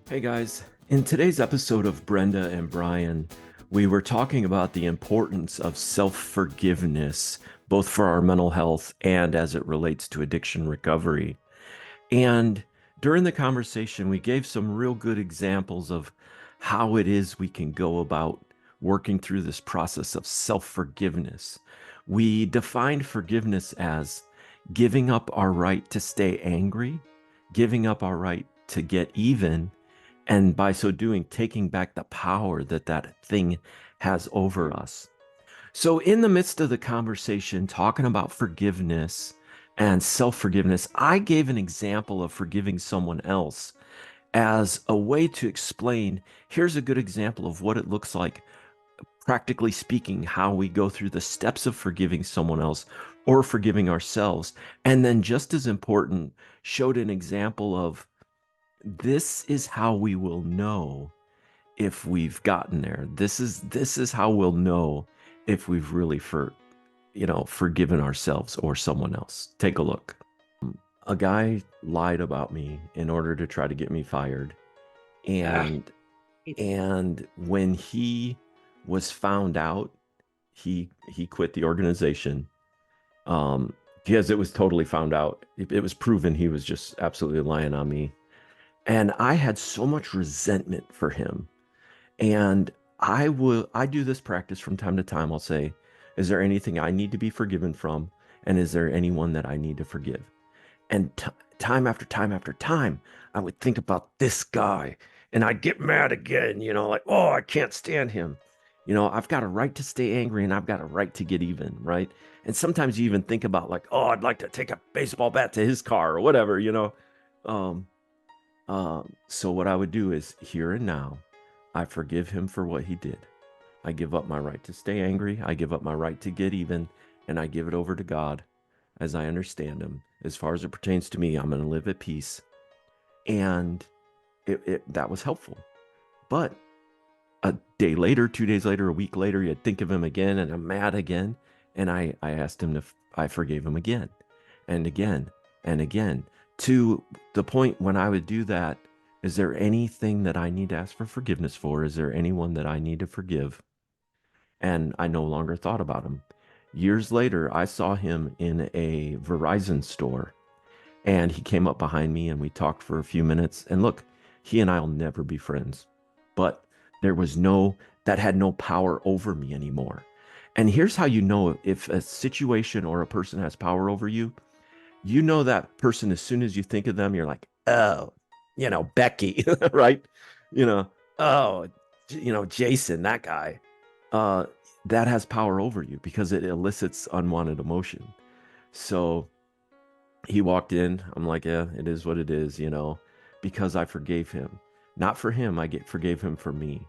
Hey guys, in today's episode of Brenda and Brian, we were talking about the importance of self-forgiveness, both for our mental health and as it relates to addiction recovery. And during the conversation, we gave some real good examples of how it is we can go about working through this process of self-forgiveness. We defined forgiveness as giving up our right to stay angry, giving up our right to get even, and by so doing, taking back the power that that thing has over us. So, in the midst of the conversation, talking about forgiveness and self forgiveness, I gave an example of forgiving someone else as a way to explain here's a good example of what it looks like, practically speaking, how we go through the steps of forgiving someone else or forgiving ourselves. And then, just as important, showed an example of this is how we will know if we've gotten there. This is how we'll know if we've really forgiven ourselves or someone else. Take a look. A guy lied about me in order to try to get me fired. And and when he was found out, he quit the organization. Because it was totally found out. It was proven he was just absolutely lying on me. And I had so much resentment for him. And I do this practice from time to time. I'll say, is there anything I need to be forgiven from? And is there anyone that I need to forgive? And time after time after time, I would think about this guy and I'd get mad again, like, oh, I can't stand him. I've got a right to stay angry and I've got a right to get even, right? And sometimes you even think about like, oh, I'd like to take a baseball bat to his car or whatever. Um, so what I would do is here and now, I forgive him for what he did. I give up my right to stay angry. I give up my right to get even, and I give it over to God as I understand him. As far as it pertains to me, I'm going to live at peace. And that was helpful. But a day later, 2 days later, a week later, you'd think of him again, and I'm mad again. And I asked him I forgave him again and again and again, to the point when I would do that. Is there anything that I need to ask for forgiveness for? Is there anyone that I need to forgive? And I no longer thought about him. Years later, I saw him in a Verizon store, and he came up behind me and we talked for a few minutes. And look, he and I'll never be friends, but that had no power over me anymore. And here's how you know if a situation or a person has power over you. You know that person as soon as you think of them, you're like, oh, Becky, right? You know, oh, Jason, that guy. Uh, that has power over you because it elicits unwanted emotion. So he walked in. I'm like, yeah, it is what it is, because I forgave him. Not for him, forgave him for me.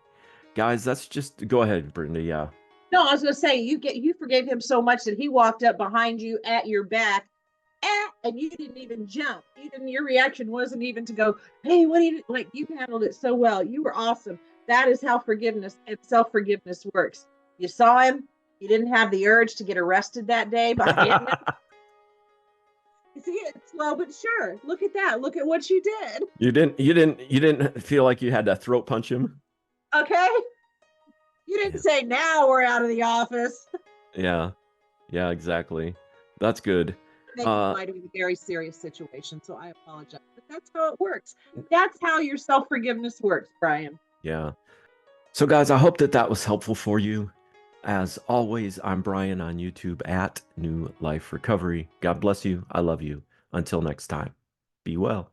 Guys, that's just go ahead, Brenda. Yeah. No, I was gonna say you forgave him so much that he walked up behind you at your back, and you didn't even jump. Your reaction wasn't even to go, hey, what do you like? You handled it so well. You were awesome. That is how forgiveness and self-forgiveness works. You saw him, you didn't have the urge to get arrested that day by hitting him. You see, it's slow but sure. Look at that. Look at what you did. You didn't feel like you had to throat punch him. Okay. You didn't say now we're out of the office. Yeah. Yeah, exactly. That's good. Make it might have been a very serious situation, so I apologize. But that's how it works. That's how your self-forgiveness works, Brian. Yeah. So, guys, I hope that that was helpful for you. As always, I'm Brian on YouTube at New Life Recovery. God bless you. I love you. Until next time, be well.